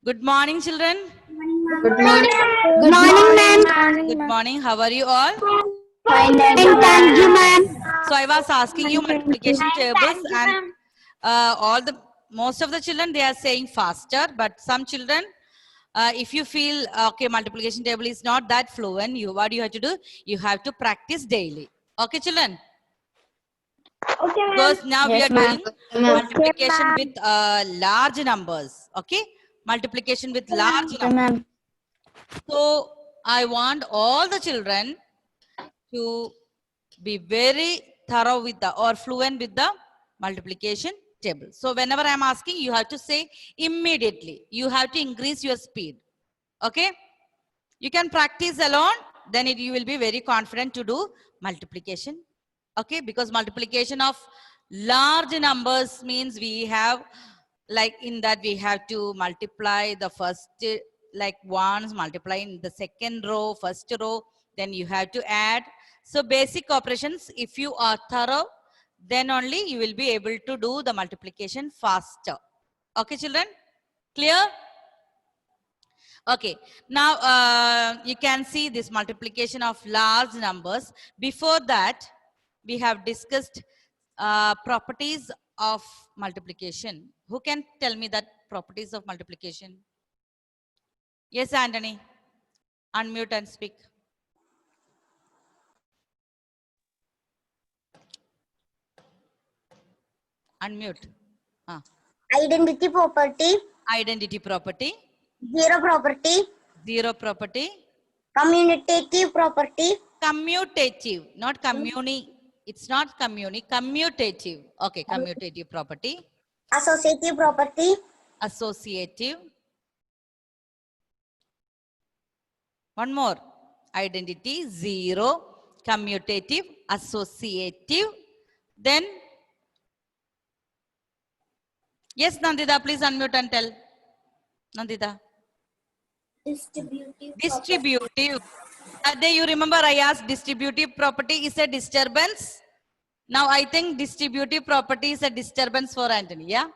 Good morning, children. Good morning. Good morning, ma'am. Good morning. How are you all? Fine, thank you, ma'am. So I was asking you multiplication tables, and most of the children, they are saying faster, but some children, if you feel okay, multiplication table is not that fluent, what do you have to do? You have to practice daily. Okay, children. Okay, ma'am. Because now we Yes, are ma'am. doing multiplication with large numbers. Okay, multiplication with large Okay, numbers. ma'am. So I want all the children to be very thorough with the or fluent with the multiplication table. So whenever I'm asking, you have to say immediately. You have to increase your speed. Okay? You can practice alone, then you will be very confident to do multiplication. Okay? Because multiplication of large numbers means we have, like in that we have to multiply the first, like ones, multiply in the second row, first row, then you have to add. So basic operations, if you are thorough, then only you will be able to do the multiplication faster. Okay, children? Clear? Okay, now you can see this multiplication of large numbers. Before that, we have discussed properties of multiplication. Who can tell me that properties of multiplication? Yes, Anthony. Unmute and speak. Unmute. Identity property, Identity property, zero property, zero property, commutative property, commutative, not communi. It's not communi, commutative. Okay, commutative property, associative property, associative. One more. Identity, zero, commutative, associative. Then, yes, Nandita, please unmute and tell. Nandita. Distributive. That day you remember I asked distributive property is a disturbance. Now I think distributive property is a disturbance for Anthony. Yeah.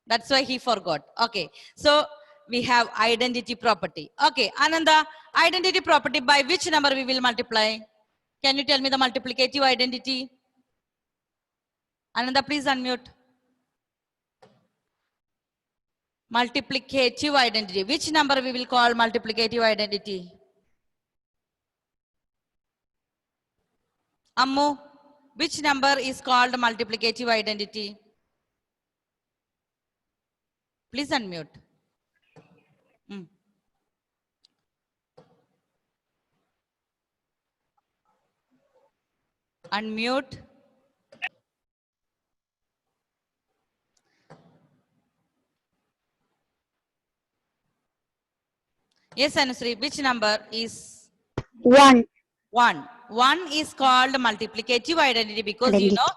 That's why he forgot. Okay. So we have identity property. Okay. Ananda, identity property by which number we will multiply? Can you tell me the multiplicative identity? Ananda, please unmute. Multiplicative identity. Which number we will call multiplicative identity? Ammu, which number is called multiplicative identity? Please unmute. Unmute. Yes, Anusri, which number is 1. 1? 1 is called multiplicative identity because you know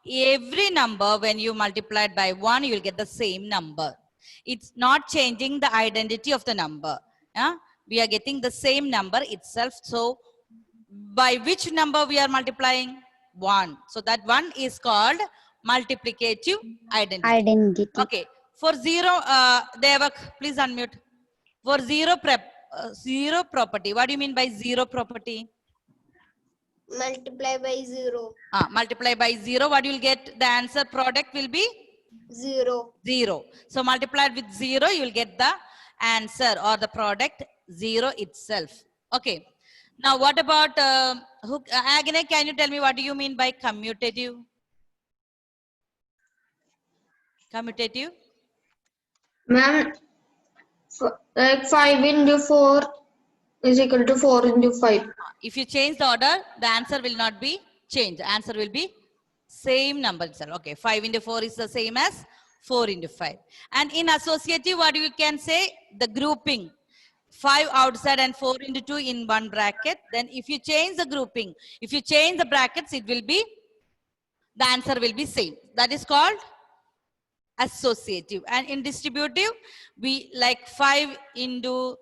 every number when you multiply it by 1, you will get the same number. It's not changing the identity of the number. Yeah? We are getting the same number itself. So by which number we are multiplying? 1. So that 1 is called multiplicative identity. Okay. For 0, Devak, please unmute. For zero property, what do you mean by zero property? Multiply by 0. Multiply by 0, what you will get? The answer product will be 0. 0. So multiplied with 0, you will get the answer or the product 0 itself. Okay. Now what about, Agane, can you tell me what do you mean by commutative? Commutative? Ma'am, like 5 into 4 is equal to 4 into 5. If you change the order, the answer will not be changed. The answer will be same number itself. Okay, 5 into 4 is the same as 4 into 5. And in associative, what you can say? The grouping. 5 outside and 4 into 2 in one bracket. Then if you change the grouping, if you change the brackets, it will be, the answer will be same. That is called associative. And in distributive, we like 5 into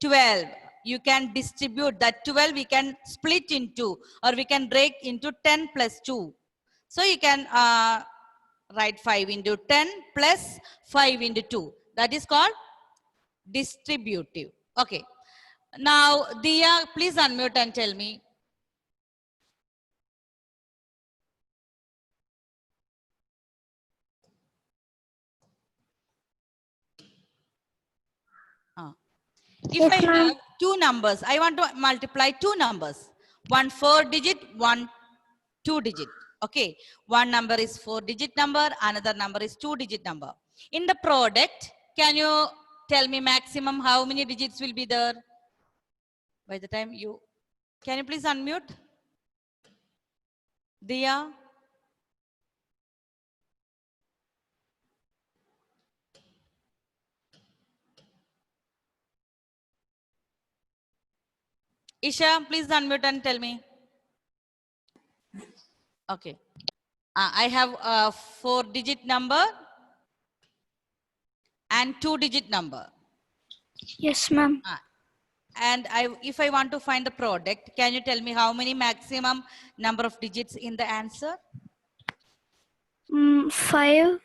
12. You can distribute that 12, we can split into, or we can break into 10 plus 2. So you can write 5 into 10 plus 5 into 2. That is called distributive. Okay. Now, Dia, please unmute and tell me. If Yes, I ma'am. have two numbers, I want to multiply two numbers. One 4-digit, one 2-digit. Okay. One number is 4-digit number, another number is 2-digit number. In the product, can you tell me maximum how many digits will be there? By the time you, can you please unmute? Dia? Isha, please unmute and tell me. Okay. I have a 4-digit number and 2-digit number. Yes, ma'am. And if I want to find the product, can you tell me how many maximum number of digits in the answer? 5.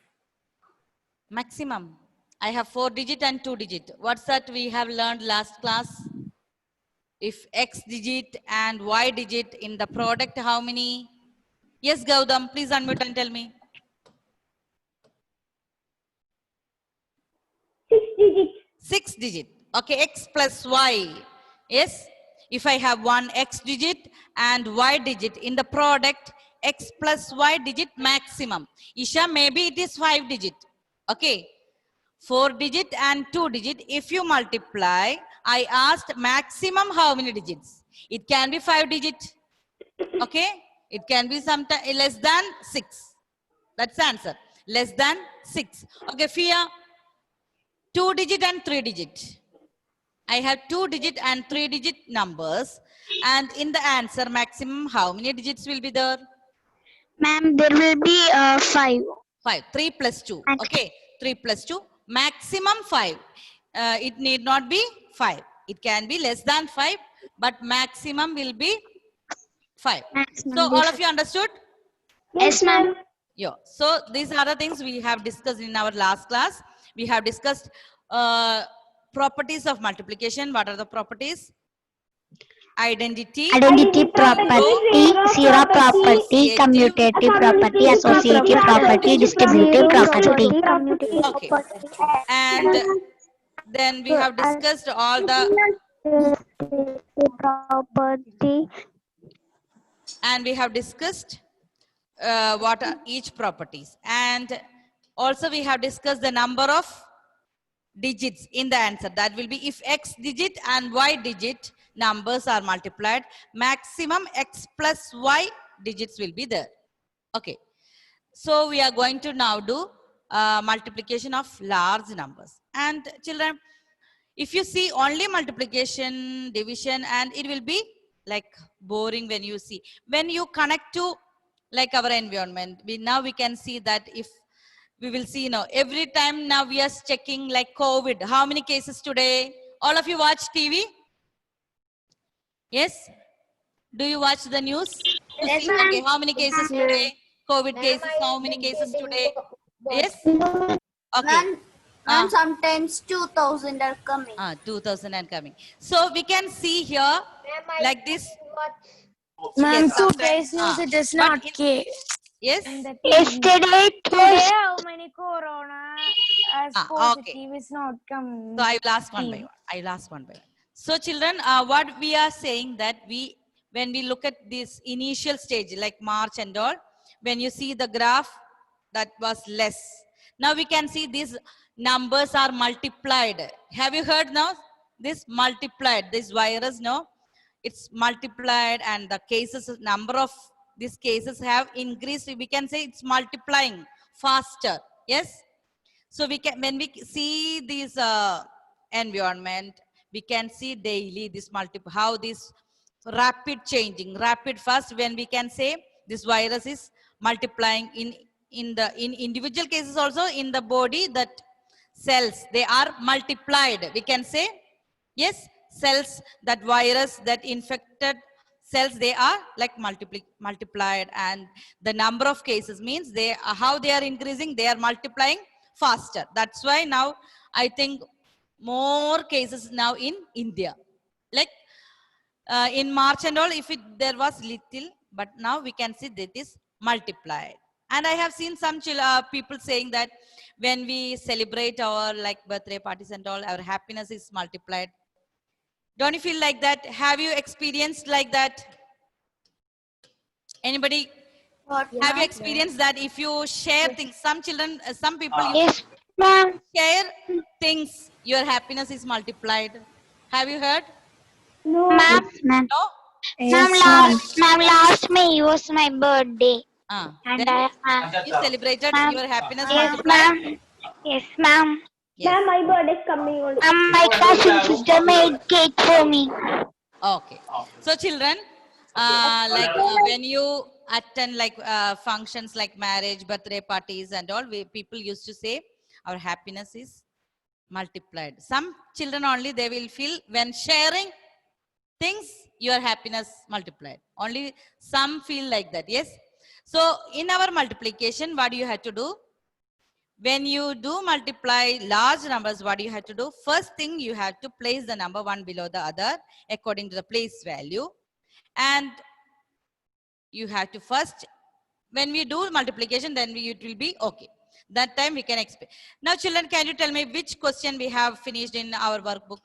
Maximum. I have 4-digit and 2-digit. What's that we have learned last class? If X digit and Y digit in the product, how many? Yes, Gautam, please unmute and tell me. 6 digits. 6-digit. Okay, X plus Y. Yes. If I have one X digit and Y digit in the product, X plus Y digit maximum. Isha, maybe it is 5-digit. Okay. 4-digit and 2-digit. If you multiply, I asked maximum how many digits? It can be 5-digit. Okay. It can be sometime less than 6. That's the answer. Less than 6. Okay, Fia. 2-digit and 3-digit. I have 2-digit and 3-digit numbers. And in the answer, maximum, how many digits will be there? Ma'am, there will be 5. 5. 3 plus 2. Max. Okay. 3 plus 2. Maximum 5. It need not be 5. It can be less than 5. But maximum will be 5. Maximum. So all of you understood? Yes, ma'am. Yeah. So these are the things we have discussed in our last class. We have discussed properties of multiplication. What are the properties? Identity, Identity property, zero property, commutative property, associative property, distributive property. Okay. And then we have discussed all the property. and we have discussed what are each properties, and also we have discussed the number of digits in the answer. That will be if X digit and Y digit numbers are multiplied, maximum X plus Y digits will be there. Okay. So we are going to now do multiplication of large numbers. And children, if you see only multiplication, division, and it will be like boring when you see. When you connect to like our environment, now we can see that if we will see now every time now we are checking like COVID. How many cases today? All of you watch TV? Yes? Do you watch the news? To Yes, see, ma'am. okay, how many cases today? COVID cases, how many cases today? Yes? Okay. Sometimes 2000 are coming. 2000 and coming. So we can see here like this. Ma'am, Yes, 2 sometimes, days news it is but not K. Yes? Yesterday, today, how many corona as Okay. positive is not coming. So I will ask one by one. I will ask one by one. So children, what we are saying that when we look at this initial stage like March and all, when you see the graph that was less. Now we can see these numbers are multiplied. Have you heard now? This multiplied, this virus, no? It's multiplied and the cases, number of these cases have increased. We can say it's multiplying faster. Yes? So we can, when we see this environment, we can see daily this how this rapid changing, rapid fast. When we can say this virus is multiplying in individual cases also in the body, that cells they are multiplied. We can say yes, cells, that virus, that infected cells, they are like multiplied, and the number of cases means they how they are increasing, they are multiplying faster. That's why now I think more cases now in India. Like in March and all, if there was little, but now we can see that is multiplied. And I have seen some people saying that when we celebrate our like birthday parties and all, our happiness is multiplied. Don't you feel like that? Have you experienced like that? Anybody? Have you experienced that if you share things, some children, some people Yes, ma'am. share things, your happiness is multiplied. Have you heard? Ma'am, ma'am. No? Ma'am, last May was my birthday. And Then I, you celebrated ma'am, your happiness yes, multiplied? ma'am. Yes, ma'am. Yes. my birthday is coming on. My cousin sister made cake for me. Okay. So children, when you attend like functions like marriage, birthday parties and all, people used to say our happiness is multiplied. Some children only they will feel when sharing things, your happiness multiplied. Only some feel like that. Yes. So in our multiplication, what do you have to do? When you do multiply large numbers, what do you have to do? First thing, you have to place the number one below the other according to the place value. And you have to first, when we do multiplication, then it will be okay. That time we can expect. Now children, can you tell me which question we have finished in our workbook?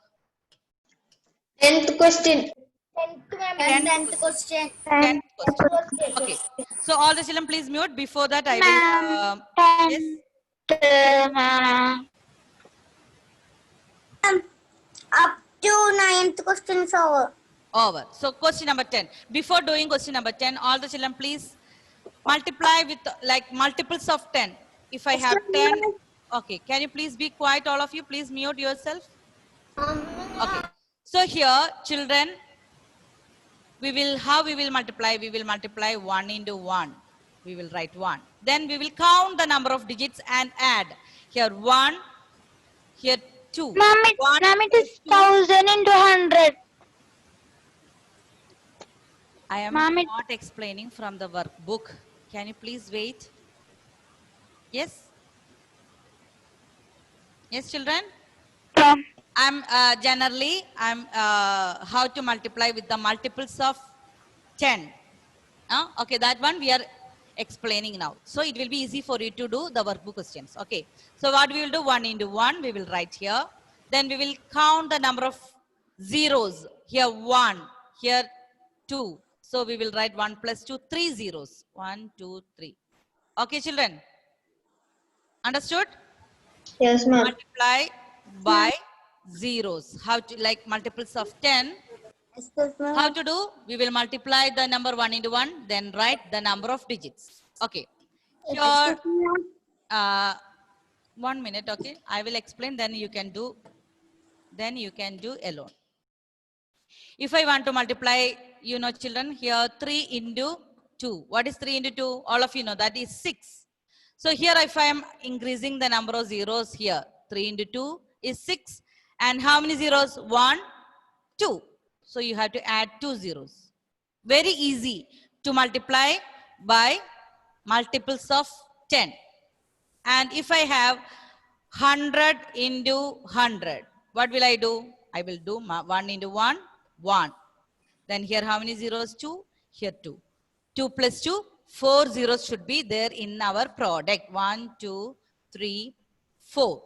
10th question. 10th question. 10th question. Okay. So all the children, please mute. Before that, I will. Ma'am, Yes. ma'am. Up to 9th question is over. Over. So question number 10. Before doing question number 10, all the children please multiply with like multiples of 10. If I have 10, okay. Can you please be quiet, all of you? Please mute yourself. Okay. So here, children, how we will multiply? We will multiply 1 into 1. We will write 1. Then we will count the number of digits and add. Here 1, here 2. Ma'am, it is 1,000 into 100. I am Ma'am, not explaining from the workbook. Can you please wait? Yes? Yes, children? I'm generally, how to multiply with the multiples of 10. Okay, that one we are explaining now. So it will be easy for you to do the workbook questions. Okay. So what we will do, 1 into 1, we will write here. Then we will count the number of zeros. Here 1, here 2. So we will write 1 plus 2, 3 zeros. 1, 2, 3. Okay, children? Understood? Yes, ma'am. Multiply by zeros. How to, like multiples of 10. How to do? We will multiply the number 1 into 1, then write the number of digits. Okay. Here, 1 minute, okay. I will explain, then you can do alone. If I want to multiply, you know, children, here 3 into 2. What is 3 into 2? All of you know that is 6. So here if I am increasing the number of zeros here, 3 into 2 is 6. And how many zeros? 1, 2. So you have to add 2 zeros. Very easy to multiply by multiples of 10. And if I have 100 into 100, what will I do? I will do 1 into 1, 1. Then here how many zeros? 2. Here 2. 2 plus 2, 4 zeros should be there in our product. 1, 2, 3, 4.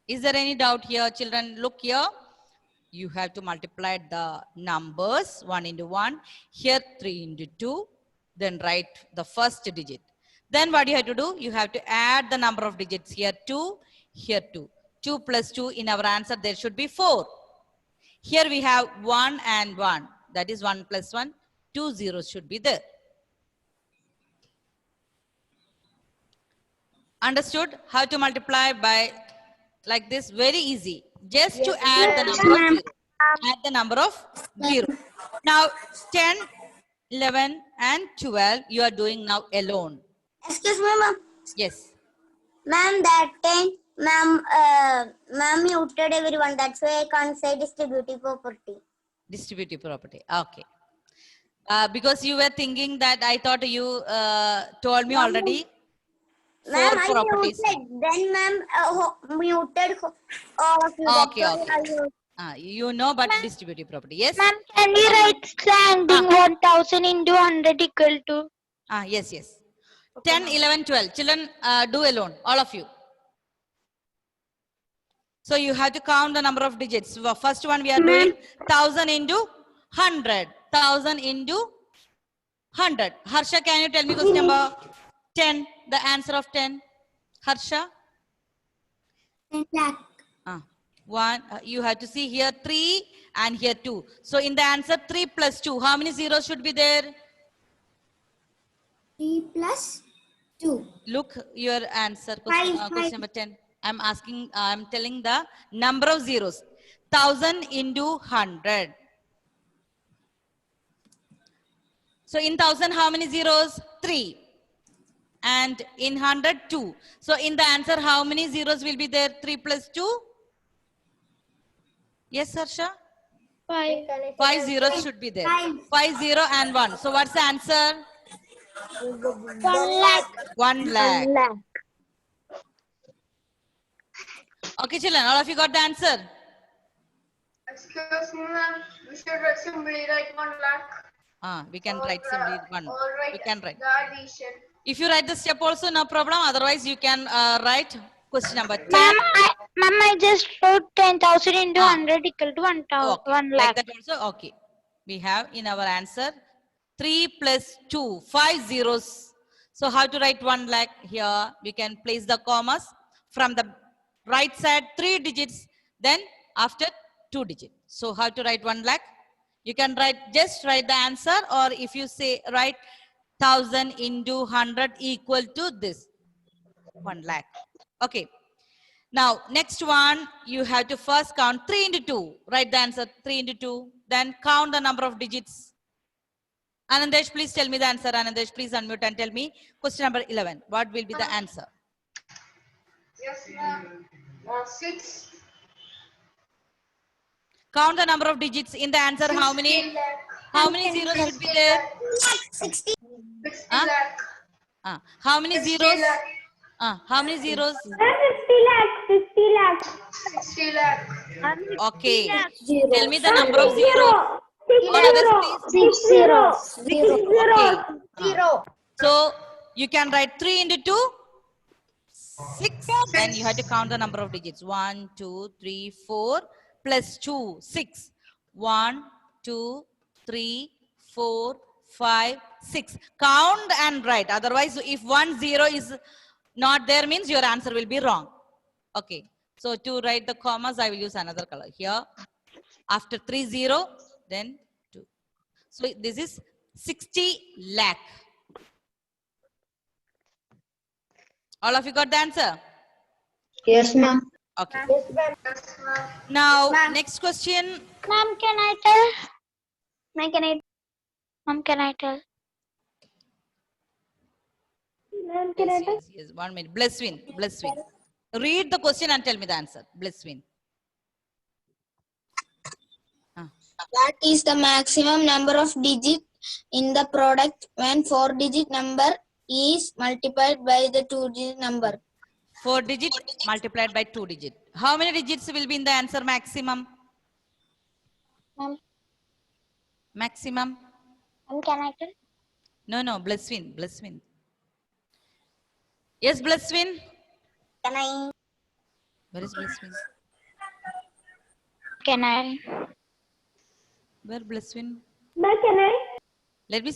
Is there any doubt here, children? Look here. You have to multiply the numbers 1 into 1. Here 3 into 2. Then write the first digit. Then what you have to do? You have to add the number of digits. Here 2, here 2. 2 plus 2 in our answer, there should be 4. Here we have 1 and 1. That is 1 plus 1. 2 zeros should be there. Understood how to multiply by like this? Very easy. Just to add the number of zero. Add the number of 0. Now 10, 11 and 12 you are doing now alone. Excuse me, ma'am. Yes. Ma'am, that time, ma'am muted everyone. That's why I can't say distributive property. Distributive property. Okay. Because you were thinking that I thought you told me already. Ma'am, Four I properties. muted. Then ma'am muted all of you. Okay, That's why okay. I muted. You know, but distributive property. Yes. Ma'am, can we write standing 1000 into 100 equal to? Yes, yes. 10, 11, 12. Children, do alone, all of you. So you have to count the number of digits. The first one we are doing 1000 into 100. 1000 into 100. Harsha, can you tell me question number 10? The answer of 10. Harsha? 10 lakh. One. You have to see here 3 and here 2. So in the answer 3 plus 2, how many zeros should be there? 3 plus 2. Look your answer. Question, question number 10. I'm asking, I'm telling the number of zeros. 1000 into 100. So in 1000, how many zeros? 3. And in 100, 2. So in the answer, how many zeros will be there? 3 plus 2? Yes, Harsha? 5. 5 zeros should be there. 5, 0 and 1. So what's the answer? 1 lakh. 1 lakh. Okay, children, all of you got the answer? Excuse me, ma'am. We should simply write 1 lakh. We can write simply 1. Or write We can write. the addition. If you write the step also, no problem. Otherwise, you can write question number 10. Ma'am, I just wrote 10,000 into 100 equal to 1 Okay. lakh. Like that also, okay. We have in our answer 3 plus 2, 5 zeros. So how to write 1 lakh here? We can place the commas from the right side 3 digits, then after 2 digits. So how to write 1 lakh? You can just write the answer, or if you say write 1000 into 100 equal to this 1 lakh. Okay. Now, next one, you have to first count 3 into 2. Write the answer 3 into 2. Then count the number of digits. Anandesh, please tell me the answer. Anandesh, please unmute and tell me question number 11. What will be the answer? Yes, ma'am. 6. Count the number of digits in the answer. How many? How many zeros should be there? 60. 60 Huh? lakh. How many 60 zeros? lakh. How many zeros? 60 lakh. Okay. Tell me the number of zeros. All of us, please. 6 zeros. Okay. So you can write 3 into 2. 6. Then you have to count the number of digits. 1, 2, 3, 4 plus 2, 6. 1, 2, 3, 4, 5, 6. Count and write. Otherwise, if 1 0 is not there, means your answer will be wrong. Okay. So to write the commas, I will use another color here. After 3 0, then 2. So this is 60 lakh. All of you got the answer? Yes, ma'am. Okay. Yes, ma'am. Now, next question. Ma'am, can I tell? Ma'am, can I tell? Yes. 1 minute. Blesswin. Read the question and tell me the answer. Blesswin. That is the maximum number of digits in the product when 4-digit number is multiplied by the 2-digit number. 4 digit multiplied by 2 digit. How many digits will be in the answer maximum? Ma'am, Maximum. can I tell? No. Blesswin. Yes, Blesswin. Can I? Where is Blesswin? Can I? Where Blesswin? Can I? Let me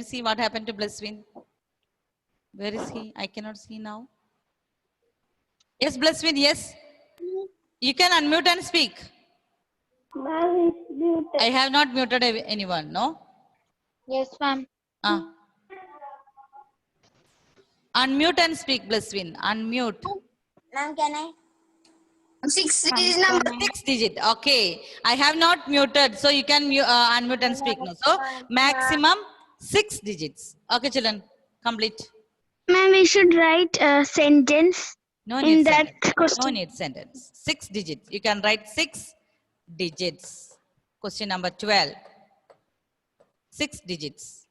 see what happened to Blesswin. Where is he? I cannot see now. Yes, Blesswin, yes. You can unmute and speak. I have not muted anyone, no? Yes, ma'am. Unmute and speak, Blesswin. Unmute. Ma'am, can I? 6 is Ma'am, number. can I? 6 digit. Okay. I have not muted, so you can unmute and speak now. So maximum 6 digits. Okay, children. Complete. Ma'am, we should write a sentence No in need that sentence. question. No need sentence. 6 digits. You can write 6 digits. Question number 12. 6 digits.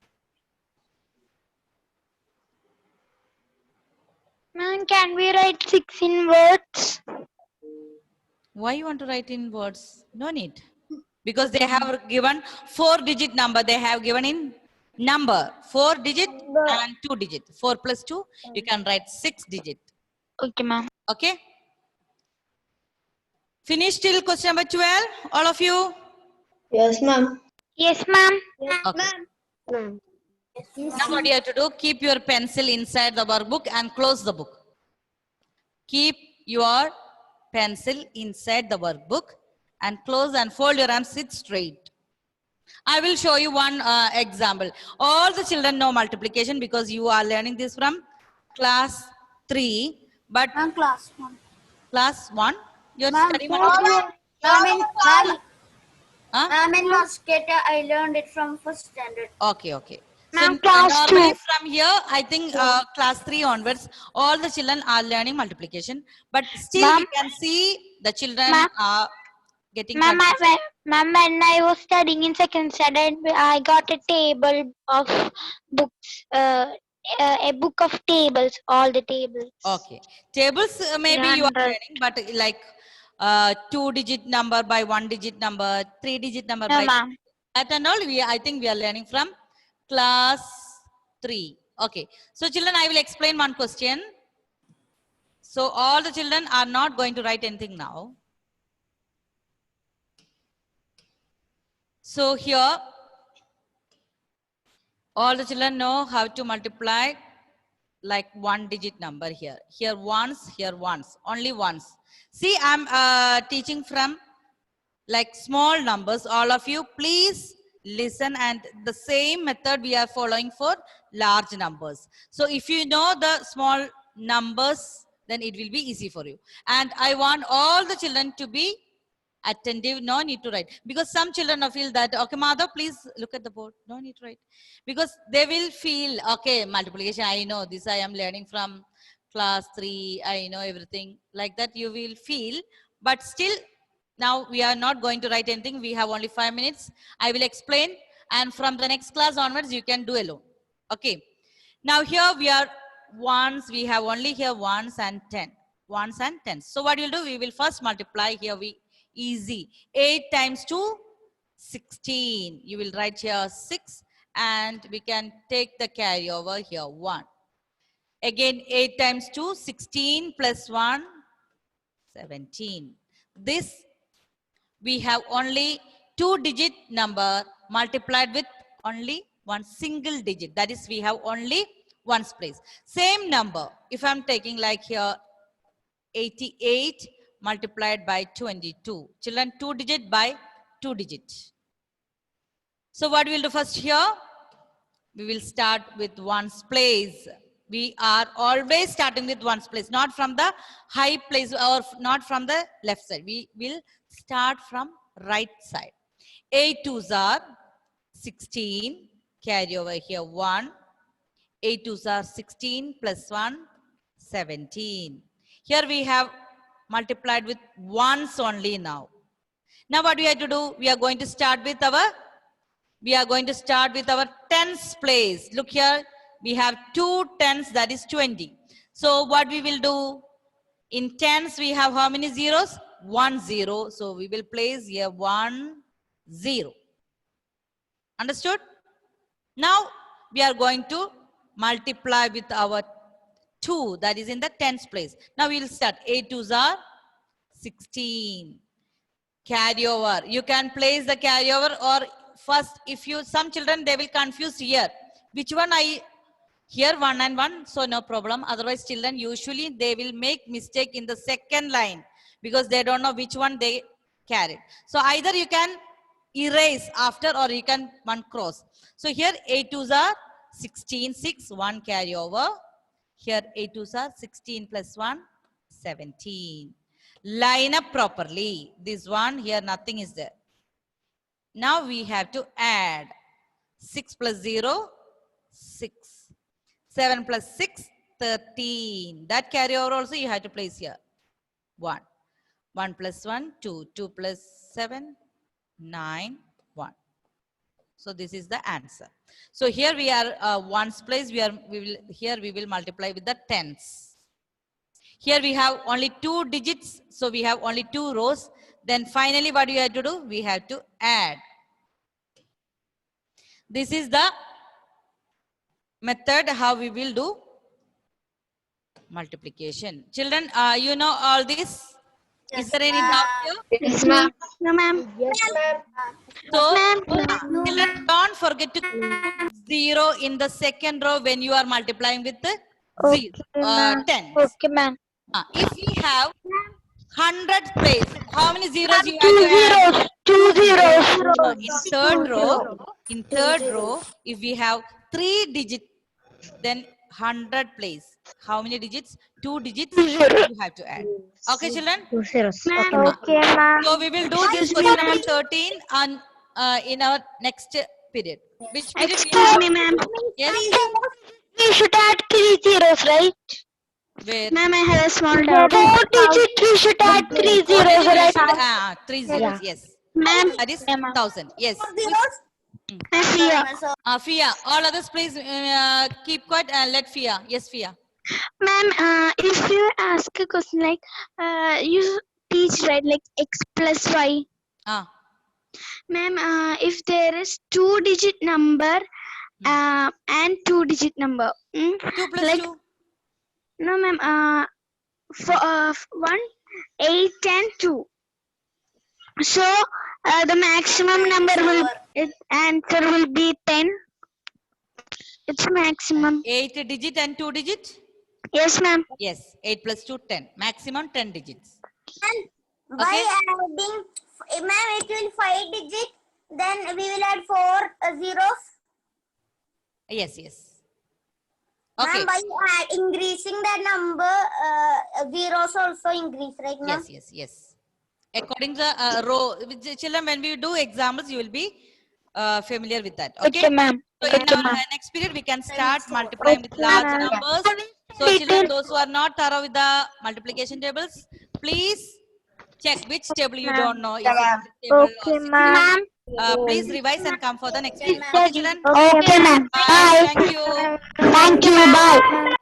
Ma'am, can we write 6 in words? Why you want to write in words? No need. Because they have given 4-digit number. They have given in number 4-digit and 2-digit. 4 plus 2, you can write 6-digit. Okay, ma'am. Okay. Finish till question number 12, all of you. Yes, ma'am. Yes, ma'am. Okay. Ma'am. Now what you have to do, keep your pencil inside the workbook and close the book. Keep your pencil inside the workbook and close and fold your arms, sit straight. I will show you one example. All the children know multiplication because you are learning this from class 3. But Class 1. class 1, you're Ma'am, studying multiplication. Huh? Ma'am, in Mosquito, I learned it from first standard. Okay, okay. So Ma'am, class normally 2. from here, I think class 3 onwards, all the children are learning multiplication. But still we Ma'am. can see the children Ma'am. are getting Ma'am, confused. ma'am, when I was studying in second standard, I got a table of books, a book of tables, all the tables. Okay. Tables maybe you are 300. learning, but like 2-digit number by 1-digit number, 3-digit number No, by ma'am. that and all. I think we are learning from class 3. Okay. So children, I will explain one question. So all the children are not going to write anything now. So here, all the children know how to multiply like 1-digit number here. Here once, only once. See, I'm teaching from like small numbers. All of you, please listen, and the same method we are following for large numbers. So if you know the small numbers, then it will be easy for you. And I want all the children to be attentive. No need to write, because some children will feel that, okay, mother, please look at the board. No need to write, because they will feel, okay, multiplication, I know this, I am learning from class 3, I know everything, like that you will feel. But still, now we are not going to write anything. We have only 5 minutes. I will explain, and from the next class onwards you can do alone. Okay. Now here we are ones, we have only here ones and 10. Ones and tens. So what we'll do, we will first multiply here. Easy. 8 times 2, 16. You will write here 6, and we can take the carryover here 1. Again 8 times 2, 16 plus 1, 17. This we have only 2-digit number multiplied with only one single digit. That is, we have only ones place. Same number, if I'm taking like here 88 multiplied by 22. Children, 2-digit by 2-digit. So what we'll do first here, we will start with ones place. We are always starting with ones place, not from the high place or not from the left side. We will start from right side. 8 twos are 16, carry over here 1. 8 twos are 16 plus 1, 17. Here we have multiplied with ones only now. Now what we have to do, we are going to start with our tens place. Look here, we have 2 tens, that is 20. So what we will do, in tens we have how many zeros? 1 0. So we will place here 1 0. Understood? Now we are going to multiply with our 2, that is in the tens place. Now we will start. 8 twos are 16. Carry over. You can place the carryover, or first, if you, some children, they will confuse here. Which one here 1 and 1, so no problem. Otherwise, children usually they will make mistake in the second line because they don't know which one they carried. So either you can erase after, or you can one cross. So here 8 twos are 16, 6, 1 carry over. Here 8 twos are 16 plus 1, 17. Line up properly. This one here, nothing is there. Now we have to add 6 plus 0, 6. 7 plus 6, 13. That carry over also you have to place here. 1. 1 plus 1, 2. 2 plus 7, 9, 1. So this is the answer. So here we are ones place. We will multiply with the tens. Here we have only 2 digits, so we have only 2 rows. Then finally, what you have to do? We have to add. This is the method how we will do multiplication. Children, you know all this? Is there any doubt here? Yes, ma'am. No, ma'am. So, Ma'am. children, don't forget to put 0 in the second row when you are multiplying with the Okay, ma'am. 10. Okay, ma'am. If we have 100 place, how many zeros you have Two to add? zeros. 2 zeros. In third row, if we have 3 digits, then 100 place. How many digits? 2 digits you have to add. Okay, children? 2 zeros. Okay, ma'am. So we will do this question number 13 on in our next period. Which period? Excuse me, ma'am. Yes. We should add 3 zeros, right? Where? Ma'am, I have a small doubt. 4 digit, we should add 3 zeros, right? 3 zeros. Yes. Ma'am, That is 1000. Yes. Fia. Fia. All others, please keep quiet and let Fia. Yes, Fia. Ma'am, if you ask a question like, you teach, right, like x plus y. Ah. Ma'am, if there is 2-digit number and 2-digit number. 2 plus like, 2. No, ma'am. For 1, 8, and 2. So the maximum number answer will be 10. It's maximum. 8 digit and 2 digit? Yes, ma'am. Yes. 8 plus 2, 10. Maximum 10 digits. By adding, ma'am, it will 5 digit. Then we will add 4 zeros. Yes, yes. Okay. Ma'am, by increasing the number, zeros also increase, right, ma'am? Yes, yes, yes. According to the row, children, when we do examples, you will be familiar with that. Okay. Okay, ma'am. So in our next period, we can start multiplying with large numbers. So children, those who are not thorough with the multiplication tables, please check which table you don't know. Is it table or Okay, 6? ma'am. Please revise and come for the next period. Okay, children. Okay, ma'am. Bye. Thank you. Thank you. Bye.